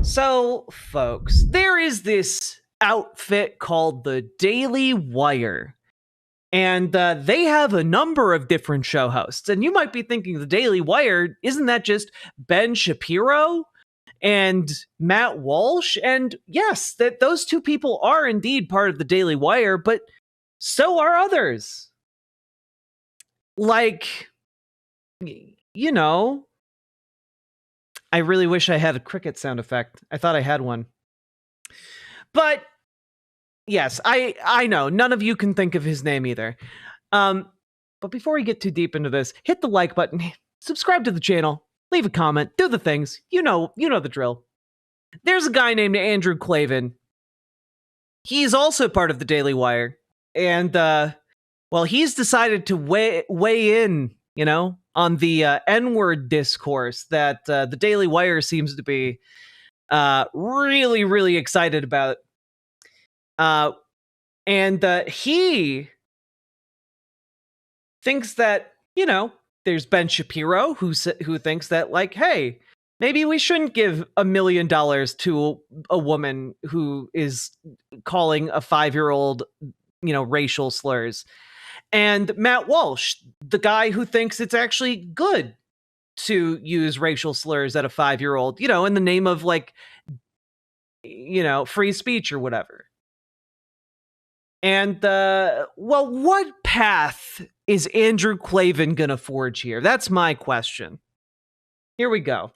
So, folks, there is this outfit called the Daily Wire. And they have a number of different show hosts. And you might be thinking, the Daily Wire, isn't that just Ben Shapiro and Matt Walsh? And yes, that those two people are indeed part of the Daily Wire, but so are others. Like, you know, I really wish I had a cricket sound effect. I thought I had one. But yes, I know none of you can think of his name either. But before we get too deep into this, hit the like button, subscribe to the channel, leave a comment, do the things. You know the drill. There's a guy named Andrew Klavan. He's also part of the Daily Wire, and well, he's decided to weigh in, on the N-word discourse that the Daily Wire seems to be really, really excited about. And he thinks that, there's Ben Shapiro who thinks that, like, hey, maybe we shouldn't give $1 million to a woman who is calling a 5-year-old, racial slurs. And Matt Walsh, the guy who thinks it's actually good to use racial slurs at a 5-year-old, in the name of, like, free speech or whatever. And, well, what path is Andrew Klavan gonna forge here? That's my question. Here we go.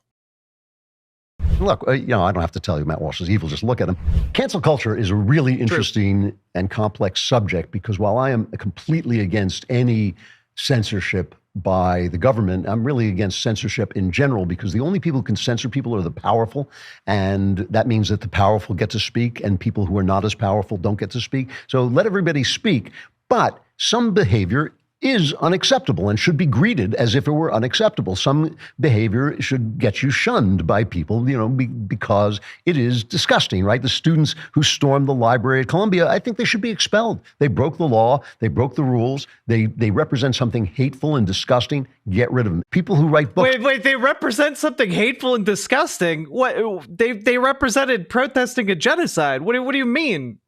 Look, I don't have to tell you Matt Walsh is evil. Just look at him. Cancel culture is a really interesting and complex subject because while I am completely against any censorship by the government, I'm really against censorship in general because the only people who can censor people are the powerful. And that means that the powerful get to speak and people who are not as powerful don't get to speak. So let everybody speak. But some behavior is unacceptable and should be greeted as if it were unacceptable. Some behavior should get you shunned by people, because it is disgusting, right? The students who stormed the library at Columbia, I think they should be expelled. They broke the law. They broke the rules. They represent something hateful and disgusting. Get rid of them. People who write books. Wait, they represent something hateful and disgusting? What? They represented protesting a genocide. What do you mean?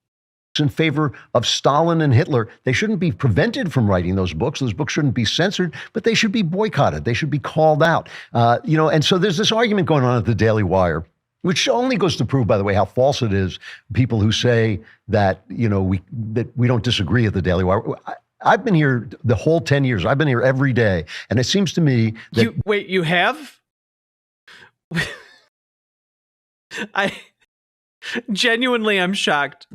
In favor of Stalin and Hitler. They shouldn't be prevented from writing those books. Those books shouldn't be censored, but they should be boycotted. They should be called out. And so there's this argument going on at the Daily Wire, which only goes to prove, by the way, how false it is. People who say that, we don't disagree at the Daily Wire. I've been here the whole 10 years. I've been here every day. And it seems to me that... You have? I'm shocked.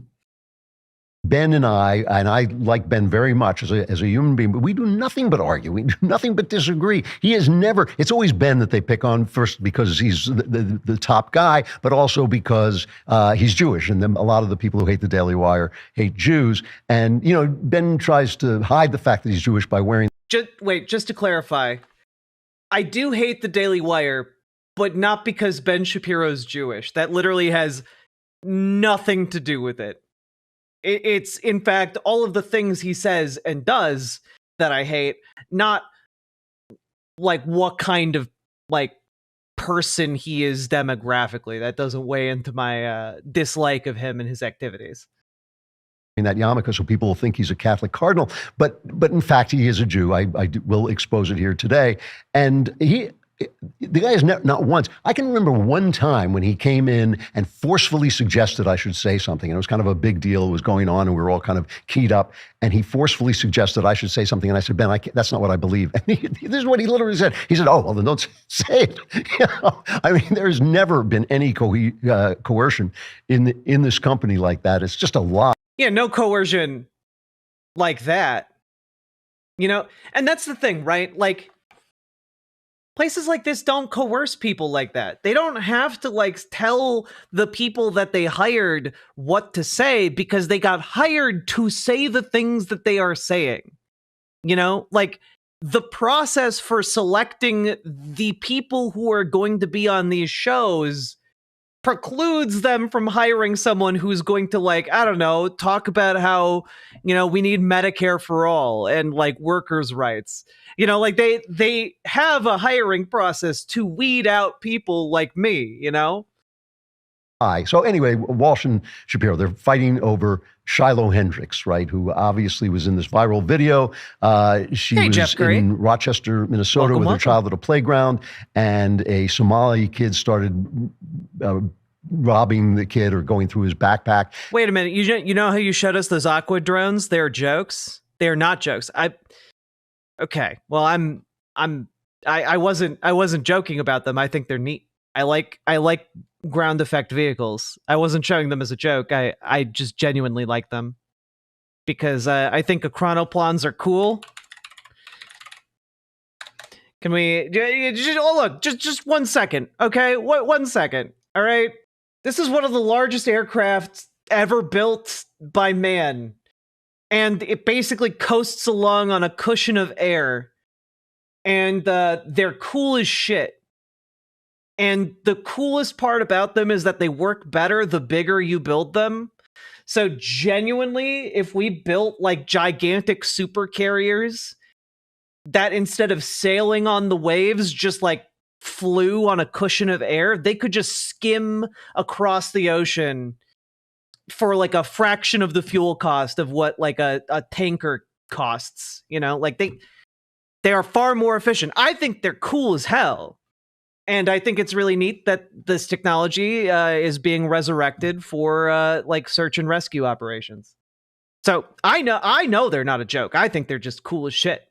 Ben and I like Ben very much as a human being, but we do nothing but argue. We do nothing but disagree. It's always Ben that they pick on first because he's the top guy, but also because he's Jewish. And then a lot of the people who hate the Daily Wire hate Jews. And, Ben tries to hide the fact that he's Jewish by wearing... Just to clarify, I do hate the Daily Wire, but not because Ben Shapiro's Jewish. That literally has nothing to do with it. It's, in fact, all of the things he says and does that I hate, not, like, what kind of, like, person he is demographically. That doesn't weigh into my dislike of him and his activities. In that yarmulke, so people will think he's a Catholic cardinal. But in fact, he is a Jew. I will expose it here today. And the guy has not once. I can remember one time when he came in and forcefully suggested I should say something. And it was kind of a big deal. It was going on and we were all kind of keyed up. And he forcefully suggested I should say something. And I said, Ben, that's not what I believe. And this is what he literally said. He said, oh, well, then don't say it. I mean, there's never been any coercion in this company like that. It's just a lie. Yeah, no coercion like that. And that's the thing, right? Like, places like this don't coerce people like that. They don't have to, like, tell the people that they hired what to say because they got hired to say the things that they are saying. Like, the process for selecting the people who are going to be on these shows precludes them from hiring someone who's going to, like, I don't know, talk about how, we need Medicare for all and, like, workers' rights. Like, they have a hiring process to weed out people like me, So anyway, Walsh and Shapiro, they're fighting over Shiloh Hendricks, right, who obviously was in this viral video. She was in Rochester, Minnesota with her child at a playground, and a Somali kid started robbing the kid or going through his backpack. Wait a minute. You know how you showed us those aqua drones? They're jokes. They're not jokes. Okay. Well, I wasn't joking about them. I think they're neat. I like ground effect vehicles. I wasn't showing them as a joke. I just genuinely like them because I think chronoplans are cool. Can we just 1 second? Okay, 1 second. All right. This is one of the largest aircraft ever built by man, and it basically coasts along on a cushion of air, and they're cool as shit. And the coolest part about them is that they work better the bigger you build them. So genuinely, if we built like gigantic super carriers that instead of sailing on the waves, just like flew on a cushion of air, they could just skim across the ocean for like a fraction of the fuel cost of what like a tanker costs. You know, like they are far more efficient. I think they're cool as hell. And I think it's really neat that this technology is being resurrected for like search and rescue operations. So I know they're not a joke. I think they're just cool as shit.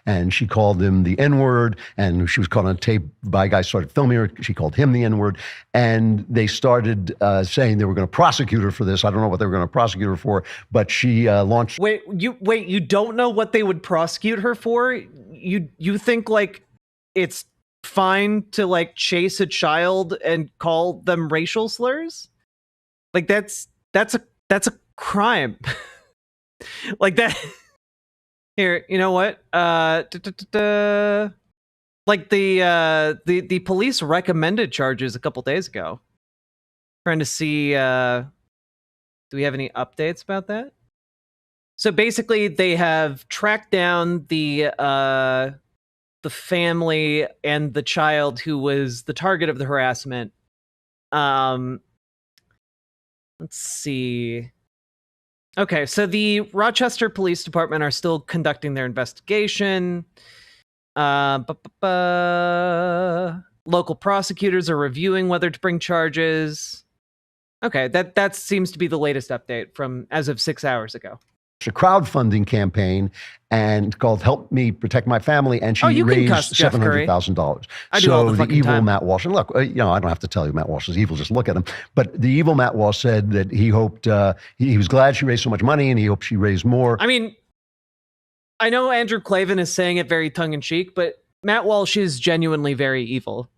And she called him the N-word, and she was caught on tape by a guy started filming her. She called him the N-word, and they started saying they were going to prosecute her for this. I don't know what they were going to prosecute her for, but she launched. Wait, you don't know what they would prosecute her for? You think like it's fine to like chase a child and call them racial slurs? Like that's a crime. Like that. Here, you know what? Like the police recommended charges a couple days ago. Trying to see, do we have any updates about that? So basically, they have tracked down the family and the child who was the target of the harassment. Let's see. Okay, so the Rochester Police Department are still conducting their investigation. Local prosecutors are reviewing whether to bring charges. Okay, that seems to be the latest update from as of 6 hours ago. A crowdfunding campaign and called "Help Me Protect My Family," and she raised $700,000. So the evil Matt Walsh, and look, I don't have to tell you Matt Walsh is evil. Just look at him. But the evil Matt Walsh said that he hoped he was glad she raised so much money, and he hoped she raised more. I mean, I know Andrew Klavan is saying it very tongue in cheek, but Matt Walsh is genuinely very evil.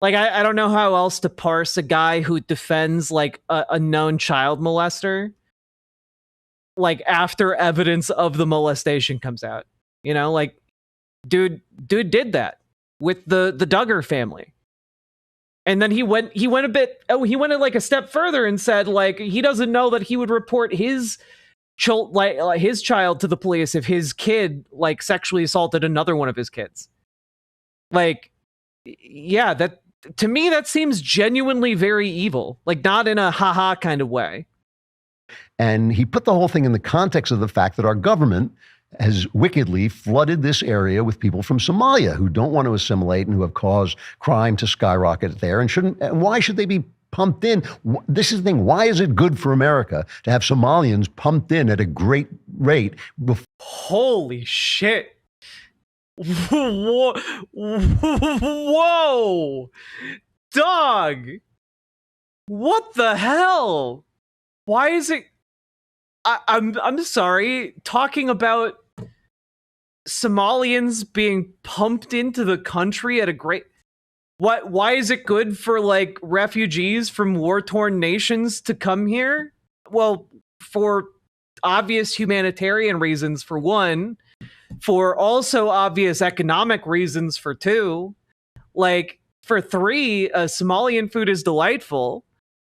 Like I don't know how else to parse a guy who defends like a known child molester. Like after evidence of the molestation comes out, you know, like dude did that with the Duggar family. And then he went like a step further and said like he doesn't know that he would report his child to the police if his kid like sexually assaulted another one of his kids. Like, yeah, that to me that seems genuinely very evil, like not in a haha kind of way. And he put the whole thing in the context of the fact that our government has wickedly flooded this area with people from Somalia who don't want to assimilate and who have caused crime to skyrocket there and why should they be pumped in? This is the thing. Why is it good for America to have Somalians pumped in at a great rate? Holy shit. Whoa. Dog. What the hell? Why is it? I'm sorry. Talking about Somalians being pumped into the country at a great. What? Why is it good for like refugees from war-torn nations to come here? Well, for obvious humanitarian reasons, for one. For also obvious economic reasons, for two. Like for three, Somalian food is delightful.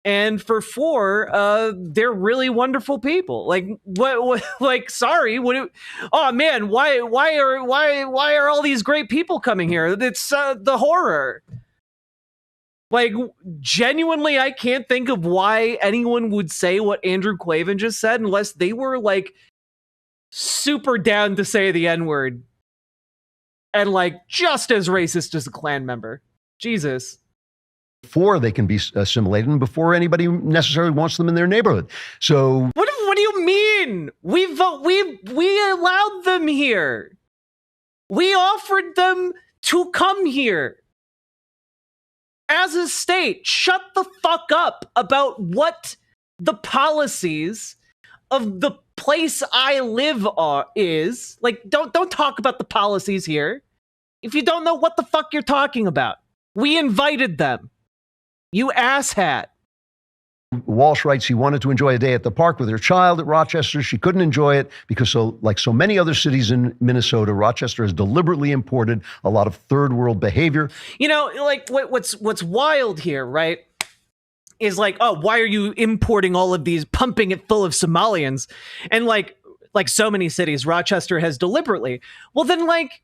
And for four, they're really wonderful people. Like what like sorry, oh man, why are all these great people coming here? It's the horror. Like, genuinely, I can't think of why anyone would say what Andrew Klavan just said unless they were, like, super down to say the N-word. And, like, just as racist as a Klan member. Jesus. Before they can be assimilated and before anybody necessarily wants them in their neighborhood. So what do you mean? We allowed them here. We offered them to come here. As a state, shut the fuck up about what the policies of the place I live is. Like, don't talk about the policies here. If you don't know what the fuck you're talking about. We invited them. You asshat. Walsh writes he wanted to enjoy a day at the park with her child at Rochester. She couldn't enjoy it because, like so many other cities in Minnesota, Rochester has deliberately imported a lot of third world behavior. You know, like what's wild here, right? Is like, oh, why are you importing all of these, pumping it full of Somalians? And like so many cities, Rochester has deliberately. Well, then, like,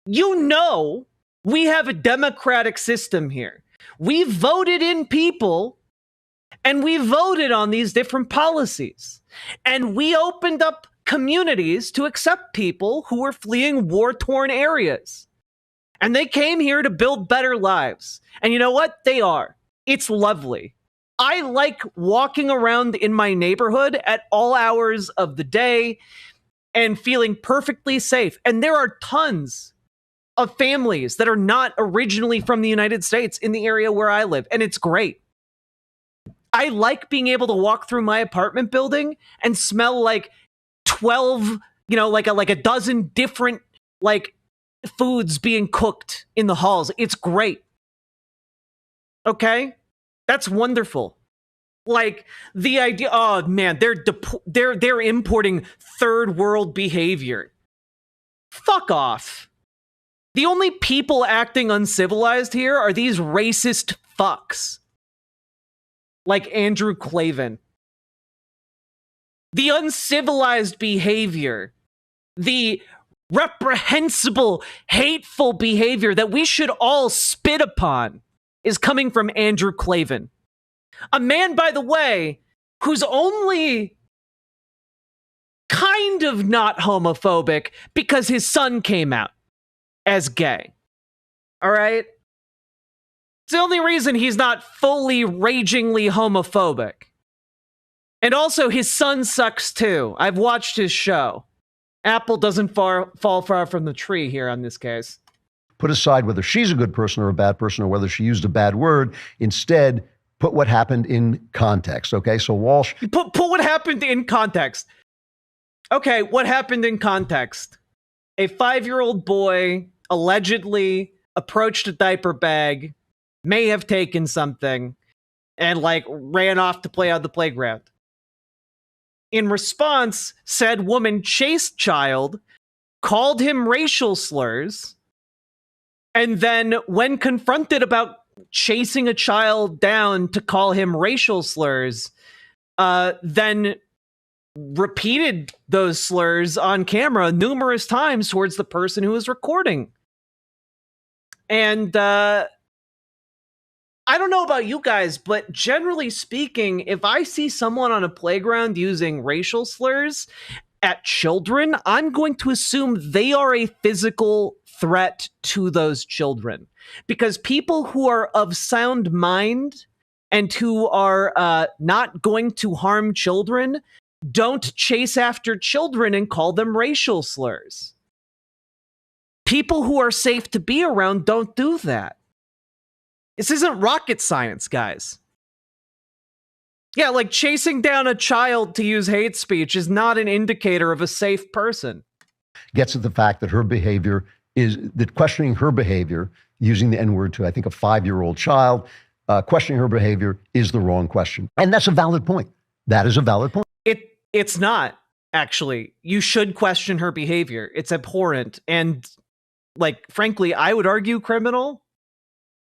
you know, we have a democratic system here. We voted in people. And we voted on these different policies. And we opened up communities to accept people who were fleeing war-torn areas. And they came here to build better lives. And you know what? They are. It's lovely. I like walking around in my neighborhood at all hours of the day and feeling perfectly safe. And there are tons of families that are not originally from the United States in the area where I live. And it's great. I like being able to walk through my apartment building and smell like 12, you know, like a dozen different like foods being cooked in the halls. It's great. Okay? That's wonderful. Like the idea, oh man, they're importing third world behavior. Fuck off. The only people acting uncivilized here are these racist fucks. Like Andrew Klavan. The uncivilized behavior, the reprehensible, hateful behavior that we should all spit upon is coming from Andrew Klavan. A man, by the way, who's only kind of not homophobic because his son came out as gay. All right? It's the only reason he's not fully ragingly homophobic. And also, his son sucks too. I've watched his show. Apple doesn't fall far from the tree here on this case. Put aside whether she's a good person or a bad person or whether she used a bad word. Instead, put what happened in context. Okay, so Walsh. Put what happened in context. Okay, what happened in context? A 5-year-old boy allegedly approached a diaper bag, may have taken something, and like ran off to play on the playground. In response, said woman chased child, called him racial slurs, and then when confronted about chasing a child down to call him racial slurs, then repeated those slurs on camera numerous times towards the person who was recording. And I don't know about you guys, but generally speaking, if I see someone on a playground using racial slurs at children, I'm going to assume they are a physical threat to those children. Because people who are of sound mind and who are not going to harm children don't chase after children and call them racial slurs. People who are safe to be around don't do that. This isn't rocket science, guys. Yeah, like chasing down a child to use hate speech is not an indicator of a safe person. Gets at the fact that her behavior is, that questioning her behavior, using the N-word to, I think, a 5-year-old child, questioning her behavior is the wrong question. And that's a valid point. That is a valid point. It's not, actually. You should question her behavior. It's abhorrent. And, like, frankly, I would argue criminal.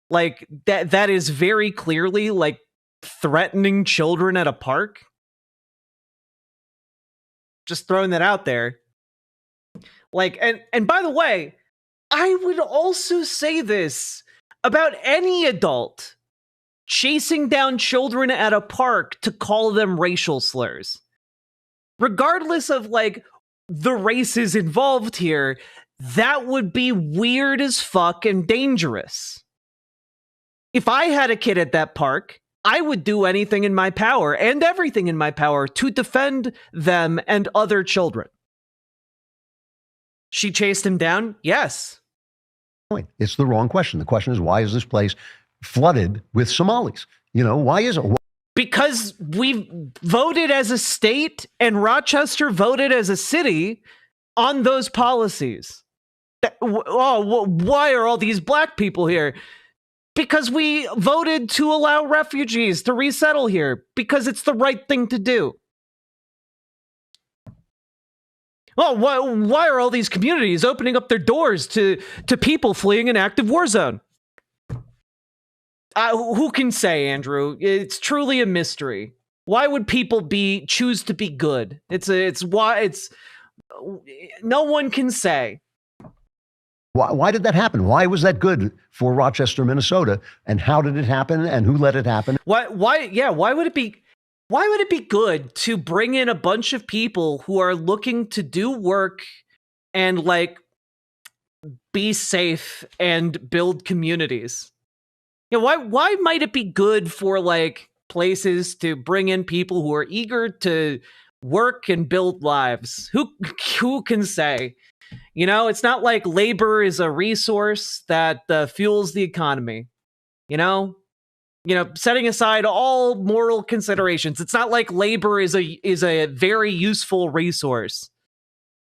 Like, that is very clearly, like, threatening children at a park. Just throwing that out there. Like, and by the way, I would also say this about any adult chasing down children at a park to call them racial slurs. Regardless of like the races involved here, that would be weird as fuck and dangerous. If I had a kid at that park, I would do anything in my power and everything in my power to defend them and other children. She chased him down? Yes. It's the wrong question. The question is, why is this place flooded with Somalis? You know, why is it? Because we voted as a state and Rochester voted as a city on those policies. Why are all these black people here? Because we voted to allow refugees to resettle here, because it's the right thing to do. Well, why are all these communities opening up their doors to people fleeing an active war zone? Who can say, Andrew? It's truly a mystery. Why would people choose to be good? No one can say. Why did that happen? Why was that good for Rochester, Minnesota? And how did it happen? And who let it happen? Why would it be good to bring in a bunch of people who are looking to do work and like be safe and build communities? Why might it be good for like places to bring in people who are eager to work and build lives? Who can say? It's not like labor is a resource that fuels the economy. Setting aside all moral considerations, it's not like labor is a very useful resource,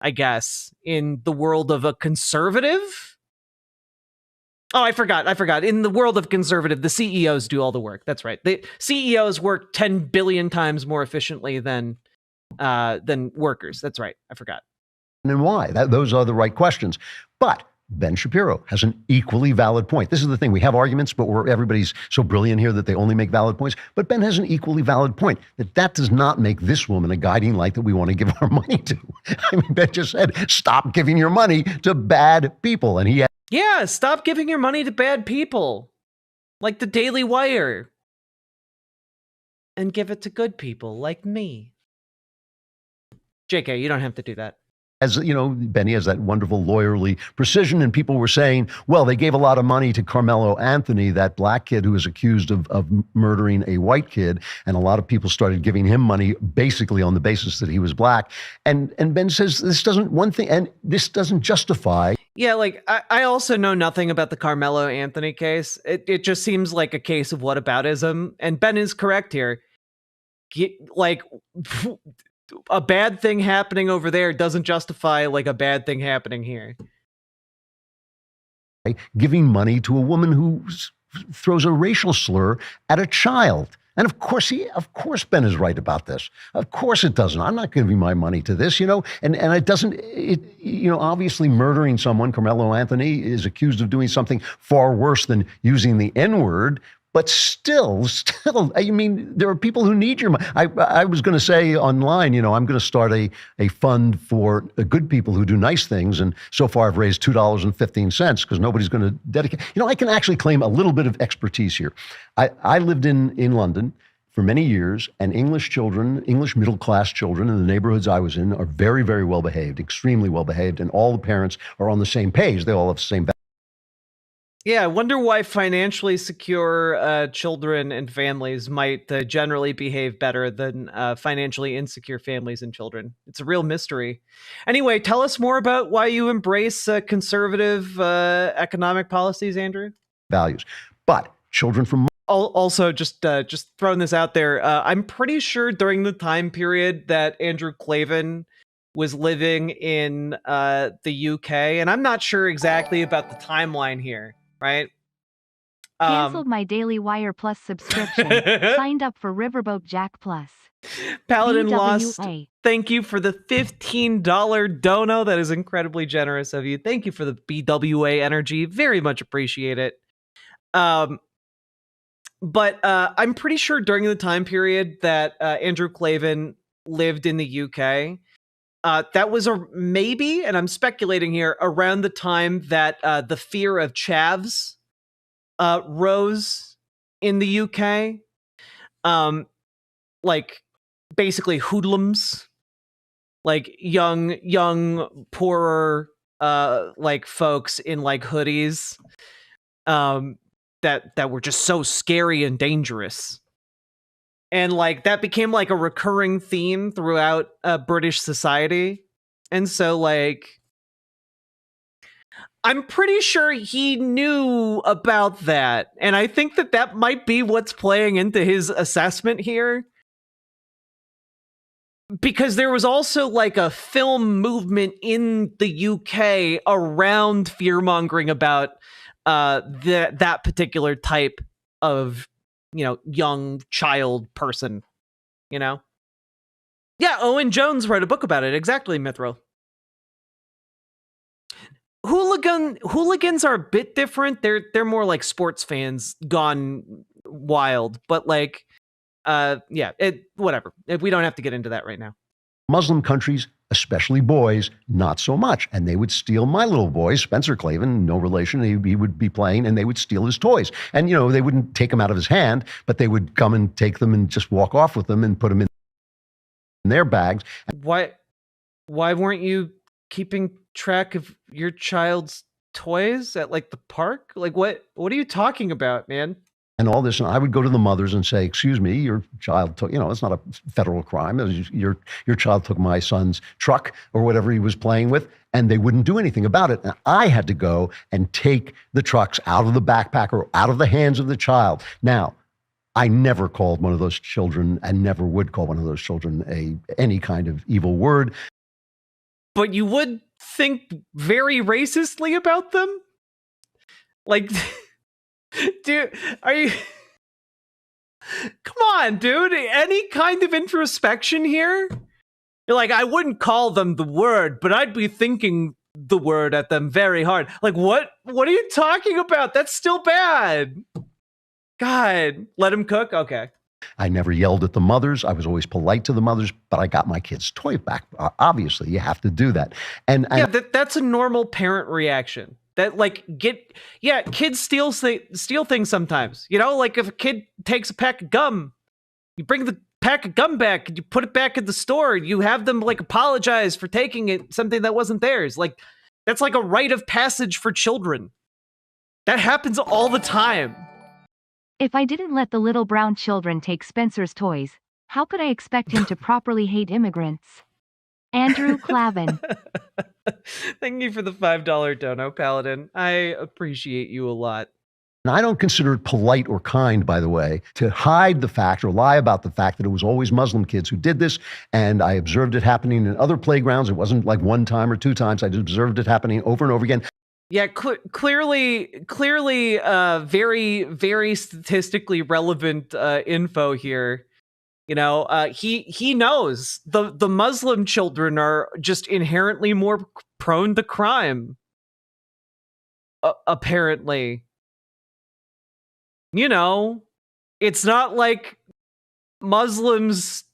I guess, in the world of a conservative. Oh, I forgot. In the world of conservative, the CEOs do all the work. That's right. The CEOs work 10 billion times more efficiently than workers. That's right. I forgot. And why? Those are the right questions. But Ben Shapiro has an equally valid point. This is the thing. We have arguments, but everybody's so brilliant here that they only make valid points. But Ben has an equally valid point that does not make this woman a guiding light that we want to give our money to. I mean, Ben just said, stop giving your money to bad people. And he yeah, stop giving your money to bad people, like the Daily Wire, and give it to good people like me. JK, you don't have to do that. As you know, Benny has that wonderful lawyerly precision, and people were saying, well, they gave a lot of money to Carmelo Anthony, that black kid who was accused of murdering a white kid, and a lot of people started giving him money basically on the basis that he was black. And Ben says this doesn't justify. Yeah, like I also know nothing about the Carmelo Anthony case. It just seems like a case of whataboutism, and Ben is correct here. A bad thing happening over there doesn't justify like a bad thing happening here. Giving money to a woman who throws a racial slur at a child. And of course Ben is right about this. Of course it doesn't. I'm not giving my money to this, and it doesn't, obviously murdering someone, Carmelo Anthony is accused of doing something far worse than using the N-word. But still, I mean, there are people who need your money. I was going to say online, I'm going to start a fund for good people who do nice things. And so far I've raised $2.15 because nobody's going to dedicate. I can actually claim a little bit of expertise here. I lived in London for many years, and English middle-class children in the neighborhoods I was in are very, very well behaved, extremely well behaved. And all the parents are on the same page. They all have the same values. Yeah, I wonder why financially secure children and families might generally behave better than financially insecure families and children. It's a real mystery. Anyway, tell us more about why you embrace conservative economic policies, Andrew. Values, but children from also just throwing this out there. I'm pretty sure during the time period that Andrew Klavan was living in the UK, and I'm not sure exactly about the timeline here. Right? Canceled my Daily Wire Plus subscription. Signed up for Riverboat Jack Plus. Paladin Lost, thank you for the $15 dono. That is incredibly generous of you. Thank you for the BWA energy. Very much appreciate it. But I'm pretty sure during the time period that Andrew Klavan lived in the UK, that was maybe, and I'm speculating here, around the time that the fear of chavs rose in the UK. Like basically hoodlums, like young poorer like folks in like hoodies that were just so scary and dangerous. And like that became like a recurring theme throughout British society. And so like I'm pretty sure he knew about that. And I think that might be what's playing into his assessment here. Because there was also like a film movement in the UK around fear-mongering about that particular type of, young child person, Yeah, Owen Jones wrote a book about it. Exactly, Mithril. Hooligans are a bit different. They're more like sports fans gone wild, but like whatever. We don't have to get into that right now. Muslim countries, especially boys, not so much. And they would steal my little boy, Spencer Klavan, no relation. He would be playing and they would steal his toys. And, they wouldn't take them out of his hand, but they would come and take them and just walk off with them and put them in their bags. Why weren't you keeping track of your child's toys at like the park? Like what are you talking about, man? And all this, and I would go to the mothers and say, "Excuse me, your child took, it's not a federal crime. Your child took my son's truck or whatever he was playing with," and they wouldn't do anything about it. And I had to go and take the trucks out of the backpack or out of the hands of the child. Now, I never called one of those children, and never would call one of those children any kind of evil word. But you would think very racistly about them? Like, dude, are you... Come on, dude. Any kind of introspection here? You're like, I wouldn't call them the word, but I'd be thinking the word at them very hard. Like, what are you talking about? That's still bad. God, let him cook? Okay. I never yelled at the mothers. I was always polite to the mothers, but I got my kid's toy back. Obviously, you have to do that. And that's a normal parent reaction. That like kids steal things sometimes. Like if a kid takes a pack of gum, you bring the pack of gum back and you put it back in the store. You have them like apologize for taking something that wasn't theirs. Like that's like a rite of passage for children. That happens all the time. If I didn't let the little brown children take Spencer's toys, how could I expect him to properly hate immigrants? Andrew Klavan. Thank you for the $5 dono, Paladin. I appreciate you a lot. And I don't consider it polite or kind, by the way, to hide the fact or lie about the fact that it was always Muslim kids who did this. And I observed it happening in other playgrounds. It wasn't like one time or two times. I just observed it happening over and over again. Yeah, clearly, very, very statistically relevant info here. He knows the Muslim children are just inherently more prone to crime. Apparently, it's not like Muslims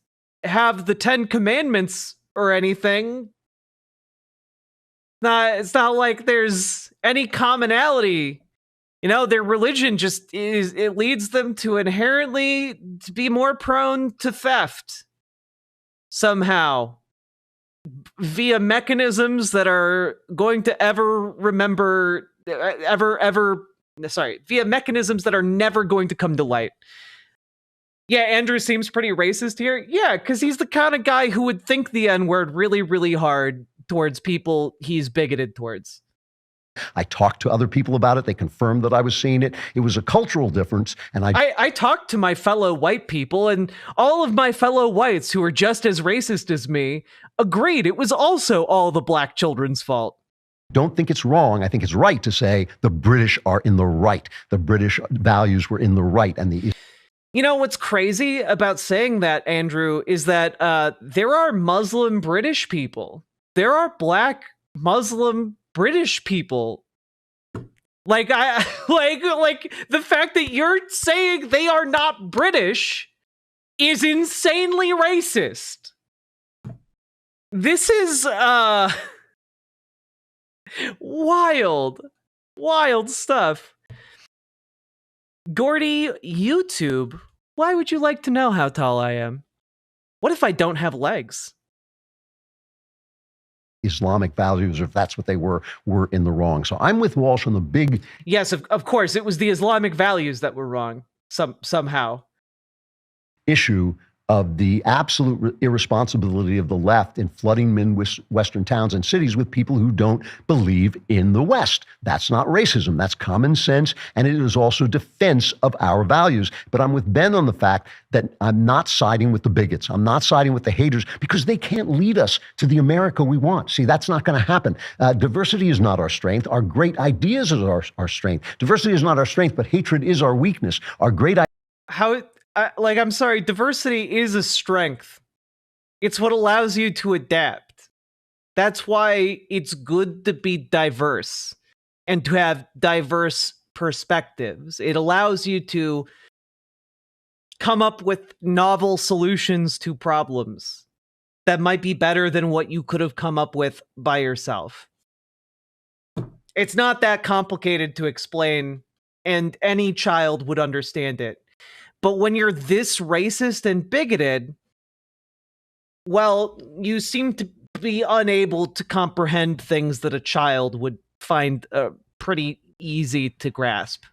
have the 10 Commandments or anything. It's not like there's any commonality. Their religion just it leads them to inherently to be more prone to theft somehow via mechanisms that are going to via mechanisms that are never going to come to light. Yeah, Andrew seems pretty racist here. Yeah, because he's the kind of guy who would think the N-word really, really hard towards people he's bigoted towards. I talked to other people about it. They confirmed that I was seeing it. It was a cultural difference. And I talked to my fellow white people, and all of my fellow whites who are just as racist as me agreed it was also all the black children's fault. Don't think it's wrong. I think it's right to say the British are in the right. The British values were in the right. And what's crazy about saying that, Andrew, is that there are Muslim British people. There are black Muslim British people. Like the fact that you're saying they are not British is insanely racist. This is wild stuff. Gordy, YouTube, why would you like to know how tall I am? What if I don't have legs? Islamic values, if that's what they were in the wrong. So I'm with Walsh on the big Yes, of course, it was the Islamic values that were wrong somehow. issue of the absolute irresponsibility of the left in flooding Midwestern towns and cities with people who don't believe in the West. That's not racism. That's common sense. And it is also defense of our values. But I'm with Ben on the fact that I'm not siding with the bigots. I'm not siding with the haters because they can't lead us to the America we want. See, that's not going to happen. Diversity is not our strength. Our great ideas are our strength. Diversity is not our strength, but hatred is our weakness. Our great I'm sorry, diversity is a strength. It's what allows you to adapt. That's why it's good to be diverse and to have diverse perspectives. It allows you to come up with novel solutions to problems that might be better than what you could have come up with by yourself. It's not that complicated to explain, and any child would understand it. But when you're this racist and bigoted, well, you seem to be unable to comprehend things that a child would find pretty easy to grasp.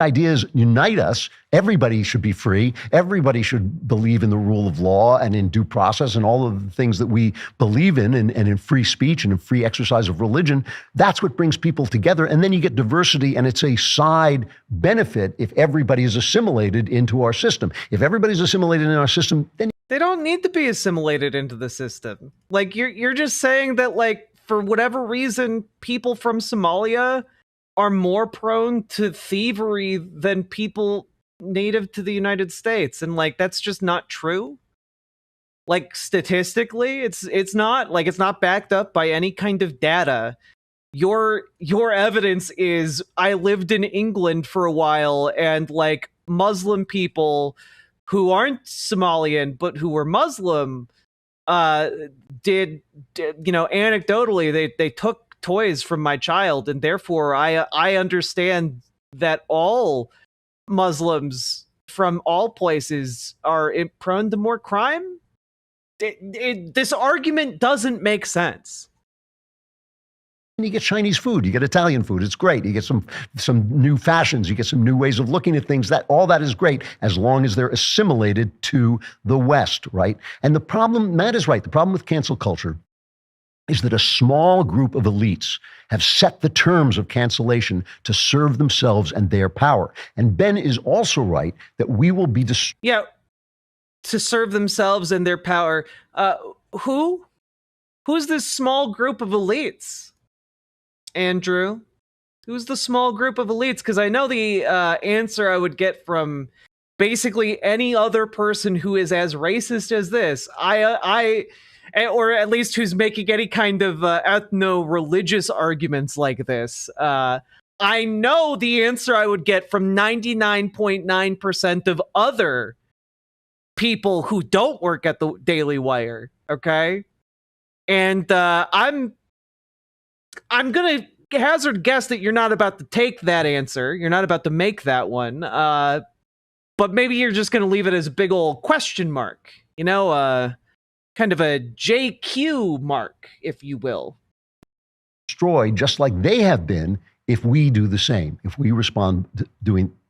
Ideas unite us. Everybody should be free. Everybody should believe in the rule of law and in due process and all of the things that we believe in and in free speech and in free exercise of religion. That's what brings people together. And then you get diversity, and it's a side benefit if everybody is assimilated into our system. If everybody's assimilated in our system, then they don't need to be assimilated into the system. Like, you're just saying that, like, for whatever reason, people from Somalia are more prone to thievery than people native to the United States. And like, that's just not true. Like, statistically, it's not like, it's not backed up by any kind of data. Your evidence is, I lived in England for a while, and like Muslim people who aren't Somalian, but who were Muslim, did you know, anecdotally, they took toys from my child, and therefore I understand that all Muslims from all places are prone to more crime. This argument doesn't make sense. You get Chinese food, you get Italian food. It's great. You get some new fashions, you get some new ways of looking at things. That all that is great as long as they're assimilated to the West, right? And the problem, Matt is right. The problem with cancel culture is that a small group of elites have set the terms of cancellation to serve themselves and their power. And Ben is also right that we will be yeah, to serve themselves and their power. Who's this small group of elites, Andrew? Who's the small group of elites? Because I know the answer I would get from basically any other person who is as racist as this. Or at least who's making any kind of ethno-religious arguments like this. I know the answer I would get from 99.9% of other people who don't work at the Daily Wire, okay? And I'm gonna hazard guess that you're not about to take that answer. You're not about to make that one. But maybe you're just gonna leave it as a big old question mark. You know, kind of a JQ mark, if you will. Destroyed just like they have been if we do the same, if we respond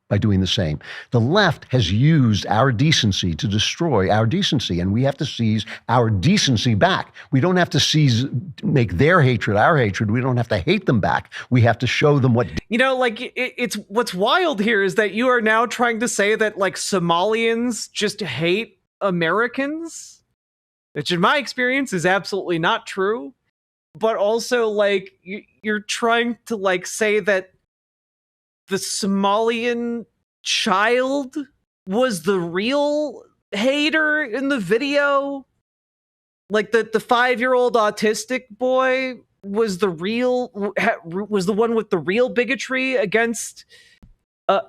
by doing the same. The left has used our decency to destroy our decency, and we have to seize our decency back. We don't have to make their hatred our hatred. We don't have to hate them back. We have to show them what... You know, like, it's what's wild here is that you are now trying to say that, like, Somalians just hate Americans, which in my experience is absolutely not true. But also, like, you're trying to, like, say that the Somalian child was the real hater in the video. Like, the 5-year-old autistic boy was the one with the real bigotry against the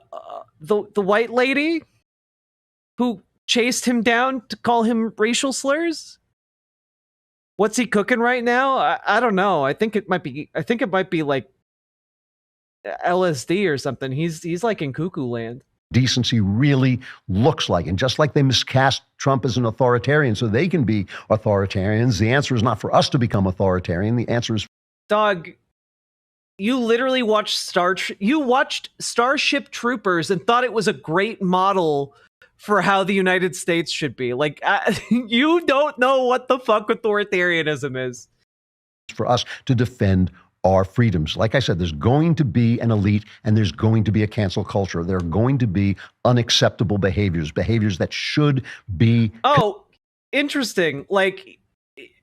white lady who chased him down to call him racial slurs. What's he cooking right now? I don't know. I think it might be like LSD or something. He's like in cuckoo land. decency really looks like. And just like they miscast Trump as an authoritarian so they can be authoritarians, the answer is not for us to become authoritarian. The answer is, dog, you literally watched Starship Troopers and thought it was a great model for how the United States should be. Like, you don't know what the fuck authoritarianism is. for us to defend our freedoms. Like I said, there's going to be an elite and there's going to be a cancel culture. There are going to be unacceptable behaviors that should be. Oh, interesting. Like,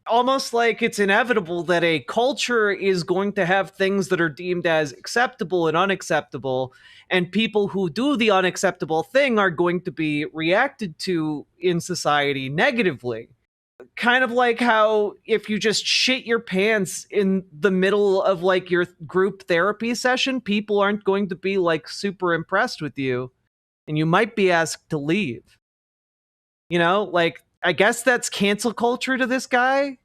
almost like it's inevitable that a culture is going to have things that are deemed as acceptable and unacceptable, and people who do the unacceptable thing are going to be reacted to in society negatively. Kind of like how if you just shit your pants in the middle of like your group therapy session, people aren't going to be like super impressed with you and you might be asked to leave. You know, like, I guess that's cancel culture to this guy.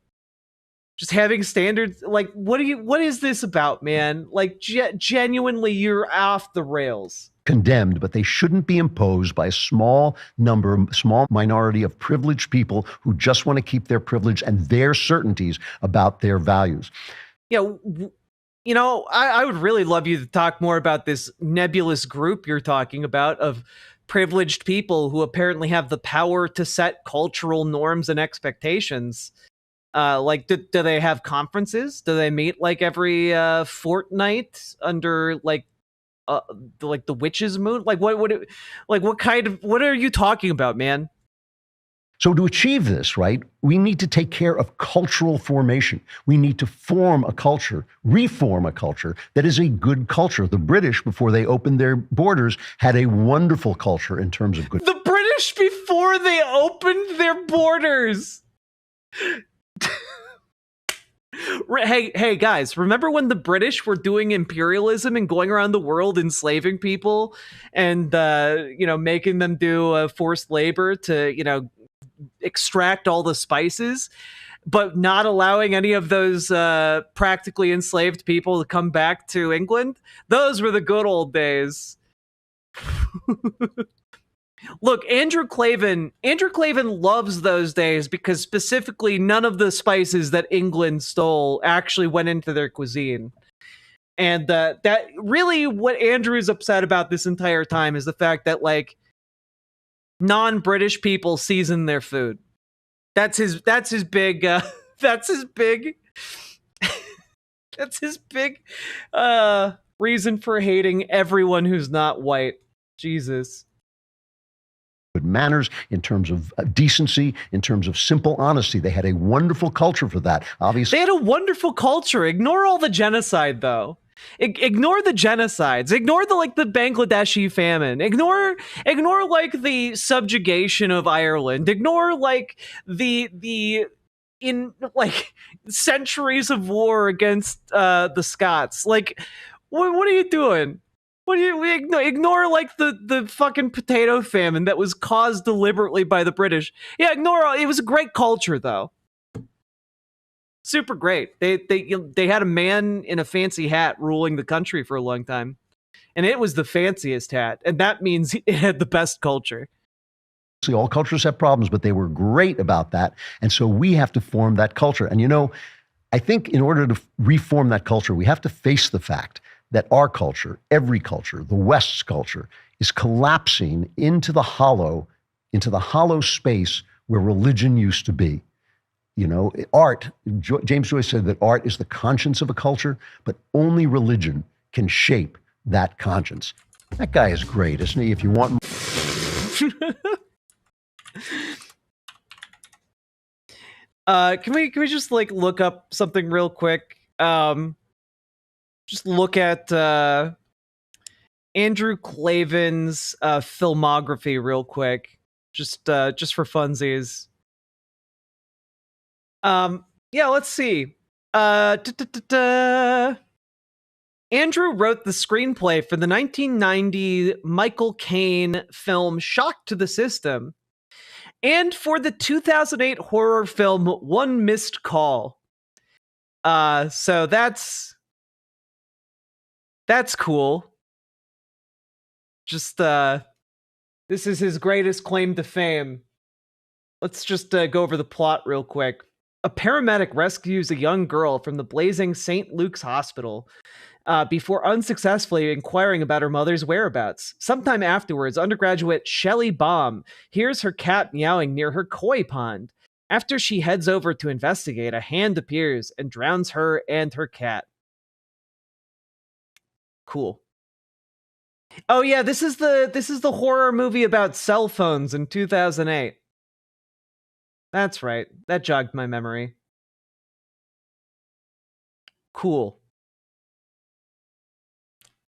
Just having standards. Like, what is this about, man? Like, genuinely, you're off the rails. Condemned, but they shouldn't be imposed by a small minority of privileged people who just want to keep their privilege and their certainties about their values. Yeah, you know, I would really love you to talk more about this nebulous group you're talking about of privileged people who apparently have the power to set cultural norms and expectations. Like, do they have conferences? Do they meet like every fortnight under like the witch's moon? Like what are you talking about, man? So to achieve this, right, we need to take care of cultural formation. We need to form a culture, reform a culture that is a good culture. The British, before they opened their borders, had a wonderful culture in terms of good. The British before they opened their borders. Hey guys, remember when the British were doing imperialism and going around the world enslaving people and making them do forced labor to extract all the spices, but not allowing any of those practically enslaved people to come back to England? Those were the good old days. Look, Andrew Klavan loves those days because specifically none of the spices that England stole actually went into their cuisine. And that really what Andrew is upset about this entire time is the fact that like non-British people season their food. That's his big that's his big reason for hating everyone who's not white. Jesus. Good manners, in terms of decency, in terms of simple honesty. They had a wonderful culture for that. Obviously, they had a wonderful culture. Ignore all the genocide, though. Ignore the genocides. Ignore the Bangladeshi famine. Ignore like the subjugation of Ireland. Ignore like the centuries of war against the Scots. Like, what are you doing? What do you ignore like the fucking potato famine that was caused deliberately by the British? Yeah, ignore it was a great culture though. Super great. They had a man in a fancy hat ruling the country for a long time. And it was the fanciest hat, and that means it had the best culture. See, all cultures have problems, but they were great about that. And so we have to form that culture. And I think in order to reform that culture, we have to face the fact that our culture, every culture, the West's culture, is collapsing into the hollow space where religion used to be. Art, James Joyce said that art is the conscience of a culture, but only religion can shape that conscience. That guy is great, isn't he? If you want. Can we just like look up something real quick? Just look at Andrew Klavan's filmography real quick, just for funsies. Yeah, let's see. Andrew wrote the screenplay for the 1990 Michael Caine film Shock to the System, and for the 2008 horror film One Missed Call. So that's cool. Just This is his greatest claim to fame. Let's just go over the plot real quick. A paramedic rescues a young girl from the blazing St. Luke's Hospital before unsuccessfully inquiring about her mother's whereabouts. Sometime afterwards, undergraduate Shelley Baum hears her cat meowing near her koi pond. After she heads over to investigate, a hand appears and drowns her and her cat. Cool. Oh yeah, this is the horror movie about cell phones in 2008. That's right. That jogged my memory. Cool.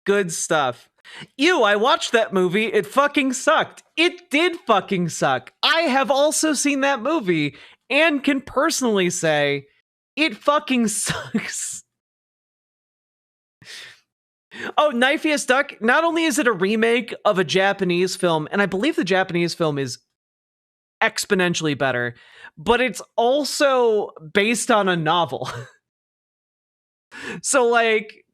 Good stuff. Ew, I watched that movie. It fucking sucked. It did fucking suck. I have also seen that movie and can personally say it fucking sucks. Oh, Knifeiest Duck. Not only is it a remake of a Japanese film, and I believe the Japanese film is exponentially better, but it's also based on a novel. So, like,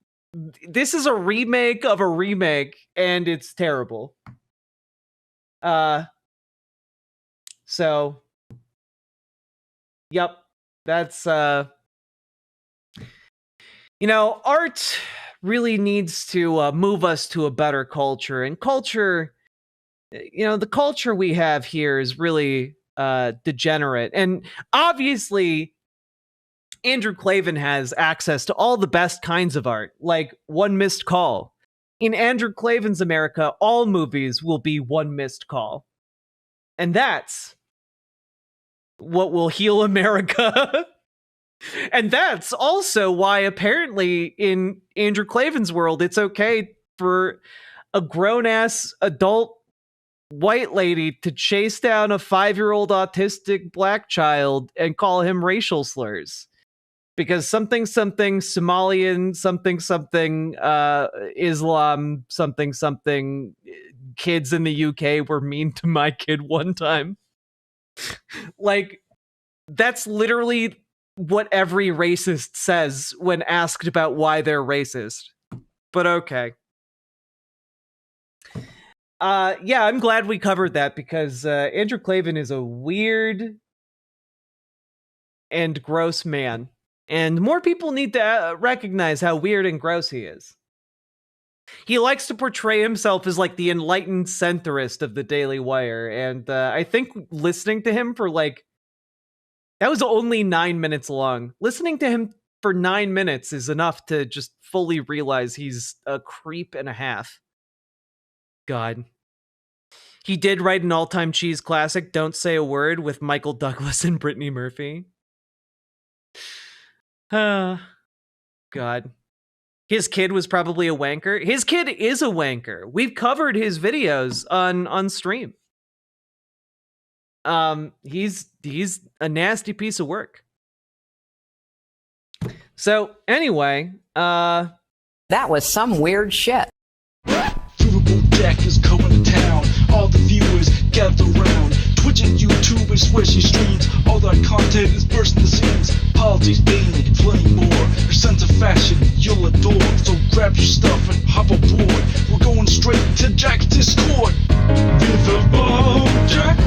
this is a remake of a remake, and it's terrible. So, yep, that's, art really needs to move us to a better culture, and culture, the culture we have here is really degenerate, and obviously Andrew Klavan has access to all the best kinds of art, like One Missed Call. In Andrew Klavan's America, all movies will be one missed call. And that's what will heal America. And that's also why apparently in Andrew Klavan's world, it's okay for a grown-ass adult white lady to chase down a 5-year-old autistic black child and call him racial slurs. Because something Somalian, something Islam, something kids in the UK were mean to my kid one time. Like, that's literally what every racist says when asked about why they're racist. But okay. Yeah, I'm glad we covered that because Andrew Klavan is a weird and gross man. And more people need to recognize how weird and gross he is. He likes to portray himself as like the enlightened centrist of the Daily Wire. And I think listening to him for that was only 9 minutes long. Listening to him for 9 minutes is enough to just fully realize he's a creep and a half. God. He did write an all-time cheese classic, Don't Say a Word, with Michael Douglas and Brittany Murphy. God. His kid was probably a wanker. His kid is a wanker. We've covered his videos on stream. He's a nasty piece of work. So anyway, that was some weird shit. Riverboat Jack is going to town. All the viewers gather round. Twitch and YouTube and swishy streams. All that content is bursting the seams. Politics, gaming, plenty more. Your sense of fashion you'll adore. So grab your stuff and hop aboard. We're going straight to Jack's Discord. Riverboat Jack.